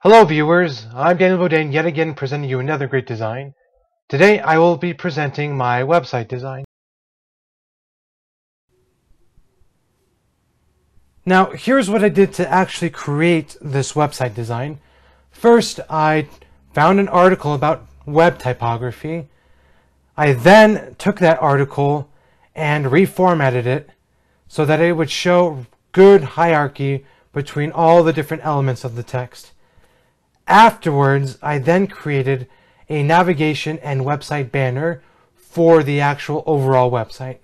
Hello viewers, I'm Daniel Bodain yet again presenting you another great design. Today I will be presenting my website design. Now here's what I did to actually create this website design. First, I found an article about web typography. I then took that article and reformatted it so that it would show good hierarchy between all the different elements of the text. Afterwards, I then created a navigation and website banner for the actual overall website.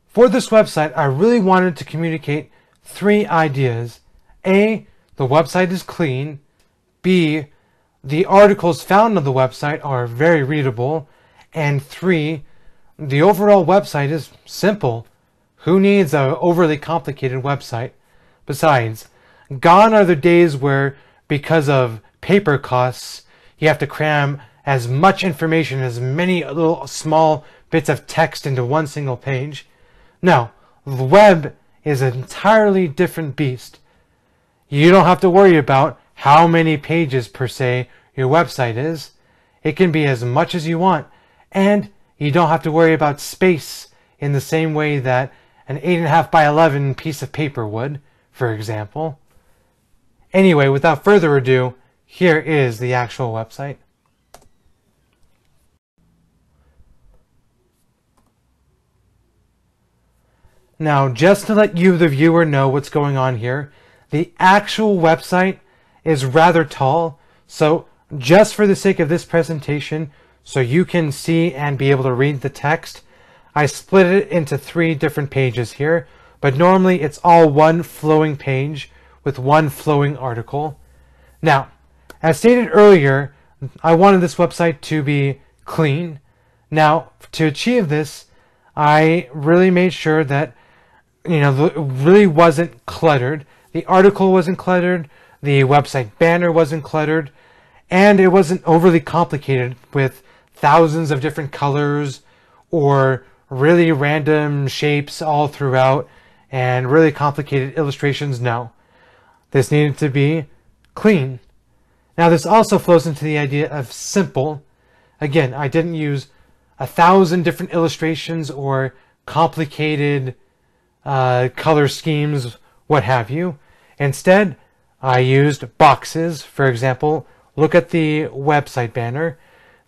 For this website, I really wanted to communicate three ideas. A, the website is clean. B, the articles found on the website are very readable. And 3, the overall website is simple. Who needs an overly complicated website? Besides, gone are the days where, because of paper costs, you have to cram as much information, as many little small bits of text into one single page. No, the web is an entirely different beast. You don't have to worry about how many pages per se your website is. It can be as much as you want, and you don't have to worry about space in the same way that an 8.5 by 11 piece of paper would, for example. Anyway, without further ado, here is the actual website. Now, just to let you, the viewer, know what's going on here, the actual website is rather tall, so just for the sake of this presentation, so you can see and be able to read the text, I split it into 3 different pages here, but normally it's all one flowing page with one flowing article. Now, as stated earlier, I wanted this website to be clean. Now, to achieve this, I really made sure that it really wasn't cluttered. The article wasn't cluttered, the website banner wasn't cluttered, and it wasn't overly complicated with thousands of different colors or really random shapes all throughout and really complicated illustrations. No, this needed to be clean. Now this also flows into the idea of simple. Again, I didn't use 1,000 different illustrations or complicated color schemes, what have you. Instead, I used boxes. For example, look at the website banner.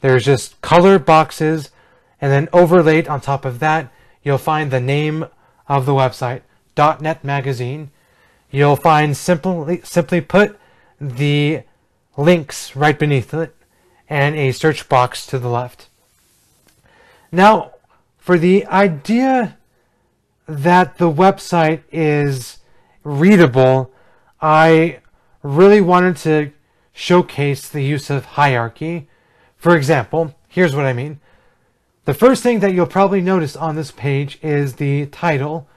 There's just color boxes, and then overlaid on top of that, you'll find the name of the website, .NET Magazine. You'll find, simply put, the links right beneath it, and a search box to the left. Now, for the idea that the website is readable, I really wanted to showcase the use of hierarchy. For example, here's what I mean. The first thing that you'll probably notice on this page is the title,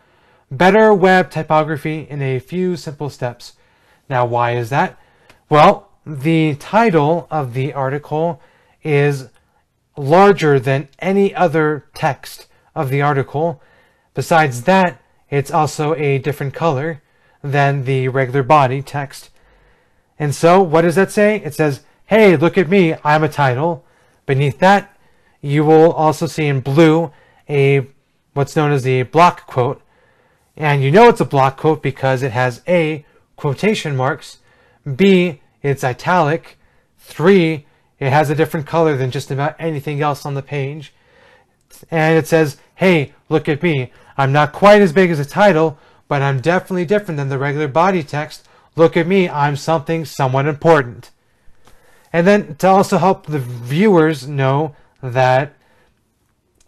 Better Web Typography in a Few Simple Steps. Now, why is that? Well, the title of the article is larger than any other text of the article. Besides that, it's also a different color than the regular body text. And so, what does that say? It says, hey, look at me, I'm a title. Beneath that, you will also see in blue what's known as the block quote. And you know it's a block quote because it has A, quotation marks, B, it's italic, 3, it has a different color than just about anything else on the page. And it says, hey, look at me. I'm not quite as big as a title, but I'm definitely different than the regular body text. Look at me, I'm something somewhat important. And then to also help the viewers know that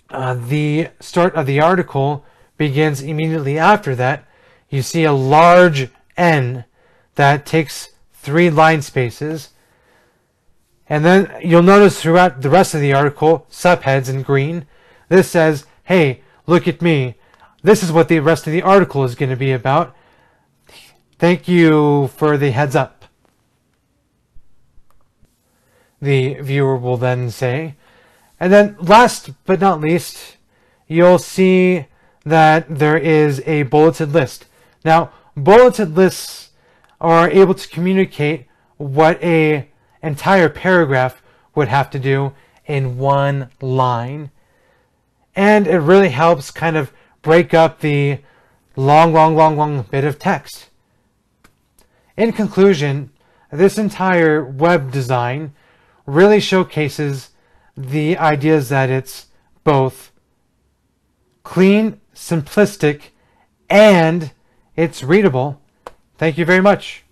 the start of the article begins immediately after that, you see a large N that takes 3 line spaces. And then you'll notice throughout the rest of the article, subheads in green, this says, hey, look at me. This is what the rest of the article is going to be about. Thank you for the heads up. The viewer will then say. And then last but not least, you'll see that there is a bulleted list. Now, bulleted lists are able to communicate what an entire paragraph would have to do in one line. And it really helps kind of break up the long bit of text. In conclusion, this entire web design really showcases the ideas that it's both clean, simplistic, and it's readable. Thank you very much.